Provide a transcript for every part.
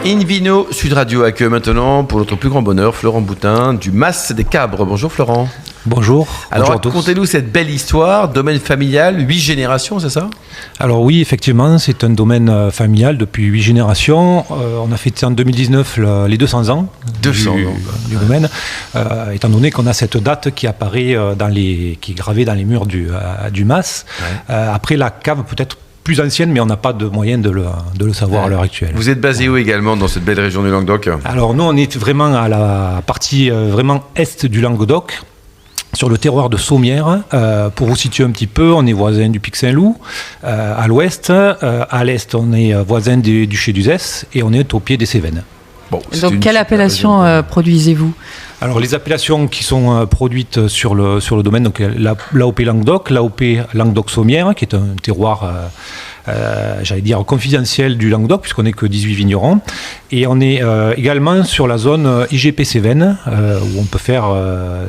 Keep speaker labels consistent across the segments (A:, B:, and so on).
A: Invino Sud Radio accueille maintenant, pour notre plus grand bonheur, Florent Boutin du Mas des Cabres. Bonjour Florent.
B: Bonjour.
A: Alors
B: bonjour
A: racontez-nous cette belle histoire, domaine familial, 8 générations, c'est ça?
B: Alors oui, effectivement, c'est un domaine familial depuis 8 générations. On a fêté en 2019 les 200 ans du domaine, étant donné qu'on a cette date qui apparaît, qui est gravée dans les murs du Mas. Ouais. Après, la cave peut-être plus ancienne, mais on n'a pas de moyen de le savoir à l'heure actuelle.
A: Vous êtes basé où également dans cette belle région du Languedoc?
B: Alors nous, on est vraiment à la partie vraiment est du Languedoc, sur le terroir de Sommières. Pour vous situer un petit peu, on est voisin du Pic Saint-Loup à l'ouest. À l'est, on est voisin du Duché d'Uzès et on est au pied des Cévennes.
C: Bon, donc, quelle appellation produisez-vous?
B: Alors, les appellations qui sont produites sur le domaine, donc l'AOP Languedoc, l'AOP Languedoc-Sommières, qui est un terroir, j'allais dire, confidentiel du Languedoc, puisqu'on n'est que 18 vignerons. Et on est également sur la zone IGP Cévennes, où on peut faire,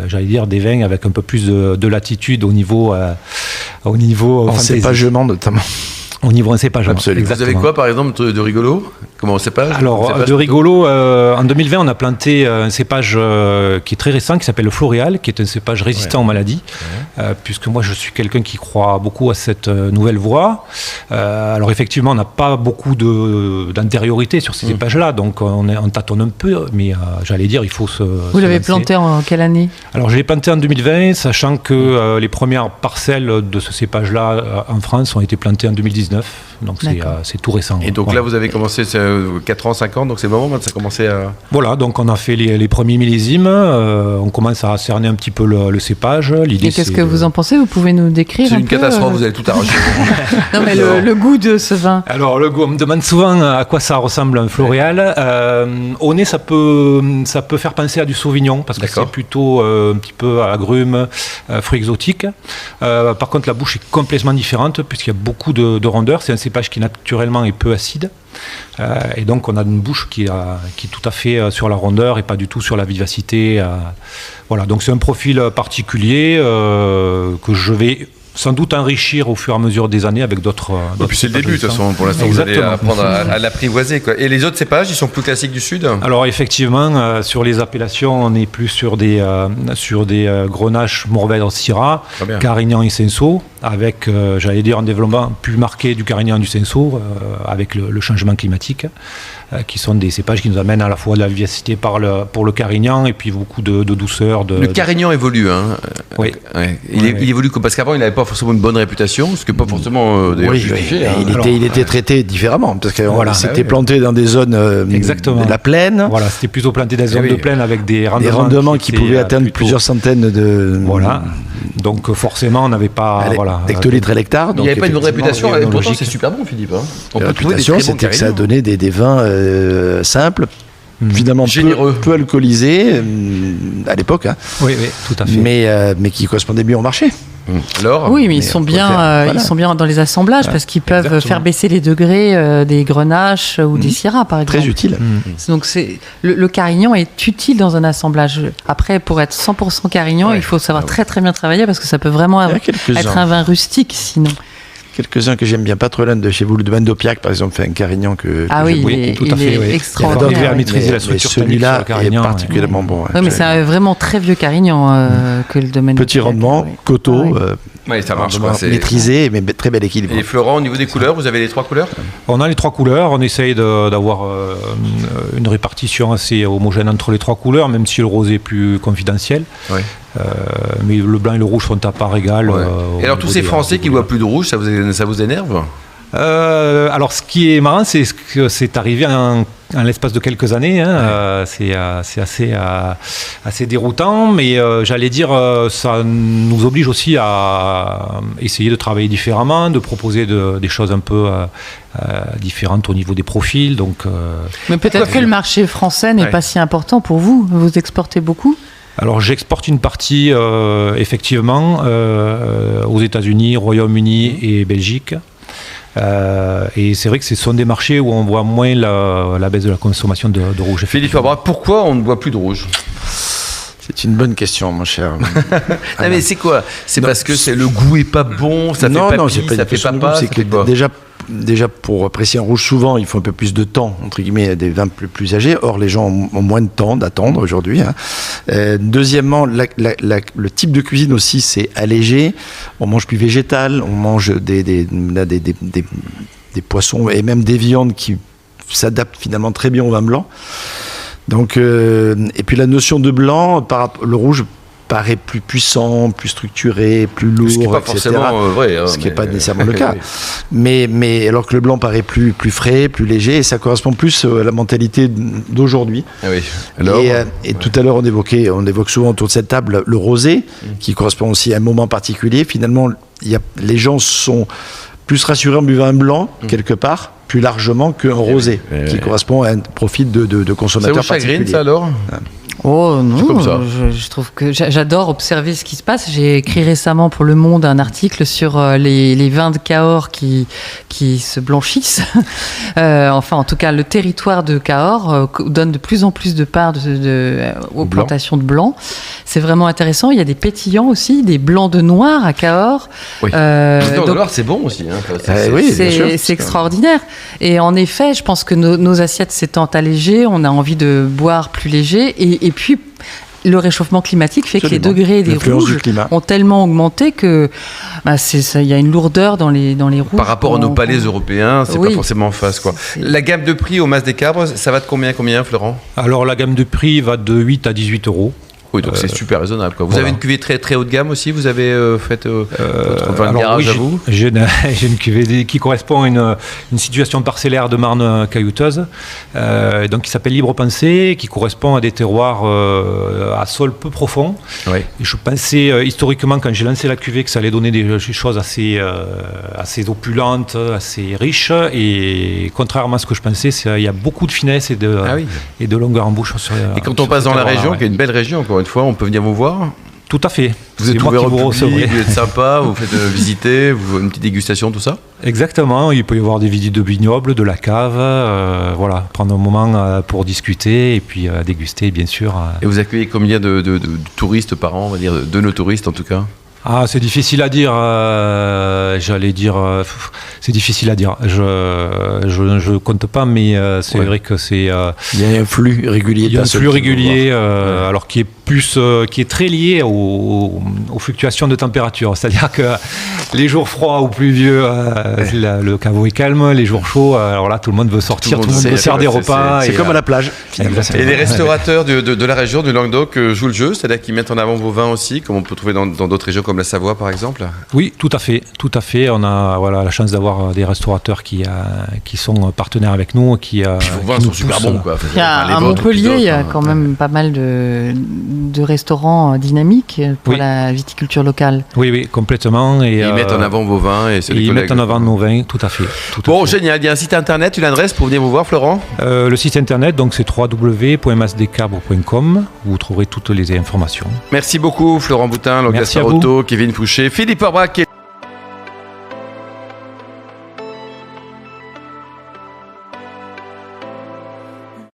B: j'allais dire, des vins avec un peu plus de latitude au niveau
D: en cépagement notamment.
B: Au niveau cépage.
A: Absolument. Vous avez quoi par exemple de rigolo? Comment cépage?
B: Alors de rigolo, en 2020 on a planté un cépage qui est très récent, qui s'appelle le Floréal, qui est un cépage résistant aux maladies, puisque moi je suis quelqu'un qui croit beaucoup à cette nouvelle voie. Alors effectivement on n'a pas beaucoup d'antériorité sur ces cépages-là, donc on tâtonne un peu, mais j'allais dire il faut se...
C: Vous l'avez planté en quelle année?
B: Alors je l'ai planté en 2020, sachant que les premières parcelles de ce cépage-là en France ont été plantées en 2019. Donc c'est tout récent.
A: Et donc là vous avez commencé 4 ans, 5 ans, donc c'est le moment quand ça a commencé à...
B: Voilà, donc on a fait les premiers millésimes, on commence à cerner un petit peu le cépage.
C: L'idée, et qu'est-ce que vous en pensez? Vous pouvez nous décrire?
A: C'est une catastrophe, vous allez tout arracher.
C: Non mais le goût de ce vin.
B: Alors le goût, on me demande souvent à quoi ça ressemble un Floréal. Au nez ça peut faire penser à du Sauvignon, parce que c'est plutôt un petit peu agrumes, fruits exotiques. Par contre la bouche est complètement différente, puisqu'il y a beaucoup de rondeur. C'est un cépage qui naturellement est peu acide. Et donc on a une bouche qui est tout à fait sur la rondeur et pas du tout sur la vivacité. Voilà, donc c'est un profil particulier que je vais sans doute enrichir au fur et à mesure des années avec d'autres.
A: Et puis c'est le début de toute façon, pour l'instant vous allez apprendre à l'apprivoiser, quoi. Et les autres cépages, ils sont plus classiques du Sud?
B: Alors effectivement, sur les appellations, on est plus sur des Grenache, Mourvèdre, Syrah, Carignan et Cinsault, avec, j'allais dire, un développement plus marqué du Carignan et du Cinsault, avec le changement climatique, qui sont des cépages qui nous amènent à la fois de la vivacité pour le Carignan et puis beaucoup de douceur.
A: Le Carignan évolue, hein.
B: Oui.
A: Il évolue parce qu'avant il n'avait pas forcément une bonne réputation, ce qui n'est pas forcément justifié.
D: Il était traité différemment, parce que c'était planté dans des zones de la plaine.
B: Voilà, c'était plutôt planté dans des zones de plaine avec des
D: rendements qui pouvaient atteindre plusieurs centaines de...
B: Voilà, donc forcément on n'avait pas...
D: hectolitres à l'hectare.
A: Il n'y avait pas une bonne réputation, et pourtant c'est super bon Philippe.
D: La réputation, c'était que ça a donné des vins simples, finalement peu alcoolisés à l'époque.
B: Oui, tout à fait.
D: Mais qui correspondaient bien au marché.
C: Alors, oui, mais ils sont bien dans les assemblages parce qu'ils peuvent faire baisser les degrés des Grenaches ou des Syrah, par exemple.
D: Très utile.
C: Donc le Carignan est utile dans un assemblage. Après, pour être 100% Carignan, il faut savoir très très bien travailler parce que ça peut vraiment être un vin rustique sinon.
D: Quelques-uns que j'aime bien, pas trop loin de chez vous, le domaine d'Opiac par exemple fait un Carignan que
C: j'aime beaucoup.
B: Tout à fait,
C: il est extraordinaire.
B: Maîtriser la structure
D: celui-là est particulièrement bon.
C: Oui, mais c'est un vraiment très vieux Carignan que le domaine.
D: Petit rendement, coteau.
A: Oui, ça marche.
D: Maîtrisé, mais très bel équilibre.
A: Et Florent, au niveau des couleurs, vous avez les 3 couleurs?
B: On a les 3 couleurs, on essaye d'avoir une répartition assez homogène entre les 3 couleurs, même si le rosé est plus confidentiel. Oui. Mais le blanc et le rouge sont à part égale.
A: Et alors tous ces Français qui ne voient plus de rouge, ça vous énerve?
B: Alors ce qui est marrant, c'est que c'est arrivé en l'espace de quelques années. C'est assez déroutant, mais j'allais dire, ça nous oblige aussi à essayer de travailler différemment, de proposer des choses un peu différentes au niveau des profils. Donc,
C: mais peut-être que le marché français n'est pas si important pour vous. Vous exportez beaucoup?
B: Alors j'exporte une partie effectivement aux États-Unis, Royaume-Uni et Belgique. Et c'est vrai que ce sont des marchés où on voit moins la baisse de la consommation de rouge.
A: Philippe Fabra, pourquoi on ne boit plus de rouge?
D: C'est une bonne question, mon cher.
A: Mais c'est quoi? C'est parce que le goût est pas bon, ça fait papy, ça fait papa.
D: C'est que déjà déjà pour apprécier un rouge, souvent il faut un peu plus de temps, entre guillemets, des vins plus âgés. Or, les gens ont moins de temps d'attendre aujourd'hui. Deuxièmement, le type de cuisine aussi, c'est allégé. On mange plus végétal, on mange des poissons et même des viandes qui s'adaptent finalement très bien au vin blanc. Donc, et puis la notion de blanc, le rouge paraît plus puissant, plus structuré, plus lourd,
A: ce qui n'est pas
D: etc.
A: forcément vrai.
D: Ce qui n'est pas nécessairement le cas. Mais alors que le blanc paraît plus frais, plus léger, et ça correspond plus à la mentalité d'aujourd'hui.
A: Oui. Alors,
D: et tout à l'heure, on évoque souvent autour de cette table le rosé, qui correspond aussi à un moment particulier. Finalement, les gens sont plus rassurés en buvant un blanc, quelque part, plus largement qu'un rosé, qui correspond à un profil de consommateur particulier.
A: Ça vous chagrine, ça, alors ?
C: Oh non, je trouve que j'adore observer ce qui se passe. J'ai écrit récemment pour Le Monde un article sur les vins de Cahors qui se blanchissent. Enfin, en tout cas, le territoire de Cahors donne de plus en plus de part aux plantations de blanc. C'est vraiment intéressant. Il y a des pétillants aussi, des blancs de noir à Cahors.
A: Oui. Les blancs de noir, c'est bon aussi.
C: Oui, c'est extraordinaire. Et en effet, je pense que nos assiettes s'étant allégées, on a envie de boire plus léger. Et puis, le réchauffement climatique fait que les degrés des rouges ont tellement augmenté que il y a une lourdeur dans les rouges.
A: Par rapport à nos palais européens, c'est pas forcément en face, quoi. La gamme de prix au Mas des Cabres, ça va de combien, Florent ?
B: Alors, la gamme de prix va de 8 à 18 euros.
A: Oui, donc c'est super raisonnable, quoi. Vous avez une cuvée très, très haut de gamme aussi ? Vous avez fait votre vin de garage à vous ?
B: J'ai une cuvée qui correspond à une situation parcellaire de Marne caillouteuse, donc qui s'appelle Libre Pensée, qui correspond à des terroirs à sol peu profond. Oui. Et je pensais historiquement, quand j'ai lancé la cuvée, que ça allait donner des choses assez opulentes, assez riches. Et contrairement à ce que je pensais, il y a beaucoup de finesse et de longueur en bouche.
A: Et quand on passe dans la région, qui est une belle région, encore une fois, on peut venir vous voir ?
B: Tout à fait.
A: Vous êtes ouvert au public, vous êtes sympa, vous faites visiter, une petite dégustation, tout ça ?
B: Exactement, il peut y avoir des visites de vignobles, de la cave, prendre un moment pour discuter et puis déguster, bien sûr.
A: Et vous accueillez combien de touristes par an, on va dire, de nos touristes en tout cas ?
B: C'est difficile à dire. C'est difficile à dire. Je compte pas, mais c'est vrai que c'est.
D: Il y a un flux régulier.
B: Il y a un flux régulier, alors qui est très lié aux fluctuations de température. C'est-à-dire que les jours froids ou pluvieux, le caveau est calme. Les jours chauds, alors là, tout le monde veut sortir, tout le monde veut faire des repas.
D: C'est comme à la plage.
A: Et les restaurateurs de la région du Languedoc jouent le jeu, c'est-à-dire qu'ils mettent en avant vos vins aussi, comme on peut trouver dans d'autres régions comme la Savoie par exemple ?
B: Oui, tout à fait. On a la chance d'avoir des restaurateurs qui sont partenaires avec nous. Puis
A: vos vins sont super bons, quoi.
C: À Montpellier, il y a quand même pas mal de restaurants dynamiques pour la viticulture locale.
B: Oui, complètement. Et
A: ils mettent en avant vos vins et
B: ils mettent en avant nos vins, tout à fait.
A: Génial. Il y a un site internet, une adresse pour venir vous voir, Florent ?
B: Le site internet, donc c'est www.masdescabres.com. Vous trouverez toutes les informations.
A: Merci beaucoup, Florent Boutin, Languedoc Auto, Kevin Fouché, Philippe Orbach.